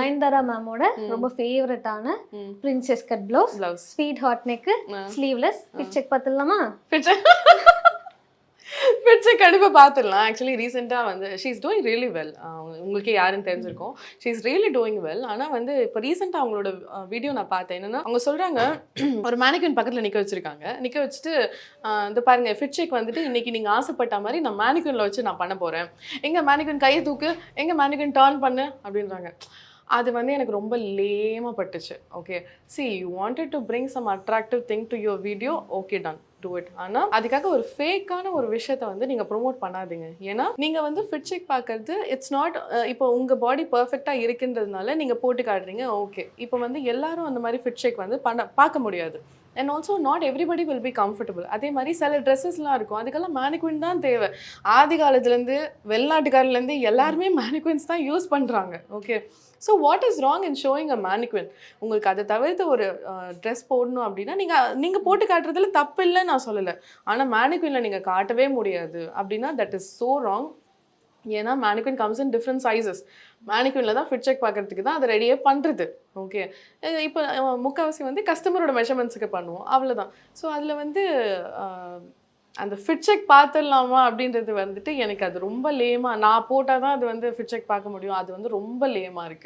நயன்தாரா மேமோட ரொம்ப ஃபேவரட்டான princess cut blouse, sweet hot neck, sleeveless. Fit check பார்த்துடலாமா? ஃபிட் செக் கண்டிப்பாக பார்த்துடலாம். ஆக்சுவலி ரீசெண்டாக வந்து she is doing really well. உங்களுக்கே யாருன்னு தெரிஞ்சிருக்கும். She is really doing well. ஆனால் வந்து இப்போ ரீசெண்டாக அவங்களோட வீடியோ நான் பார்த்தேன். என்னன்னா அவங்க சொல்கிறாங்க, ஒரு மேனிக்வின் பக்கத்தில் நிற்க வச்சிருக்காங்க. நிற்க வச்சுட்டு இந்த பாருங்க ஃபிட் செக் வந்துட்டு இன்னைக்கு நீங்கள் ஆசைப்பட்ட மாதிரி நான் மேனிக்வினில் வச்சு நான் பண்ண போகிறேன். எங்கே மேனிக்வின் கையை தூக்கு, எங்கே மேனிக்வின் டர்ன் பண்ணு அப்படின்றாங்க. அது வந்து எனக்கு ரொம்ப லேமாக பட்டுச்சு. Okay, see you wanted to bring some attractive thing to your video, okay done do it. ஆனால் அதுக்காக ஒரு ஃபேக்கான ஒரு விஷயத்தை வந்து நீங்கள் ப்ரொமோட் பண்ணாதீங்க. ஏன்னா நீங்கள் வந்து ஃபிட் செக் பார்க்கறது இட்ஸ் நாட் இப்போ உங்கள் பாடி பர்ஃபெக்டாக இருக்குன்றதுனால நீங்கள் போட்டு காட்டுறீங்க. ஓகே, இப்போ வந்து எல்லாரும் அந்த மாதிரி ஃபிட் செக் வந்து பார்க்க முடியாது. And also not everybody will be comfortable. அதே மாதிரி சில ட்ரெஸ்ஸஸ்லாம் இருக்கும், அதுக்கெல்லாம் மேனிக்வின் தான் தேவை. ஆதி காலத்துலேருந்து வெளிநாட்டுக்காரிலேருந்து எல்லாருமே மேனிக்வின்ஸ் தான் யூஸ் பண்ணுறாங்க. Okay, so what is wrong in showing a mannequin? உங்களுக்கு அதை தவிர்த்து ஒரு ட்ரெஸ் போடணும் அப்படின்னா நீங்கள் போட்டு காட்டுறதுல தப்பு இல்லைன்னு நான் சொல்லலை. ஆனால் மேனிக்வினில் நீங்கள் காட்டவே முடியாது அப்படின்னா தட் இஸ் ஸோ ராங். ஏன்னா mannequin comes in different sizes. மேனிக்வினில் தான் ஃபிட் செக் பார்க்கறதுக்கு தான் அதை ரெடியே பண்ணுறது. ஓகே, இப்போ முக்கால்வாசி வந்து கஸ்டமரோட மெஷர்மெண்ட்ஸுக்கு பண்ணுவோம், அவ்வளோதான். ஸோ அதில் வந்து அந்த ஃபிட் செக் பார்த்துடலாமா அப்படின்றது வந்துட்டு எனக்கு அது ரொம்ப லேமாக, நான் போட்டால் தான் அது வந்து ஃபிட் செக் பார்க்க முடியும். அது வந்து ரொம்ப லேமாக இருக்குது.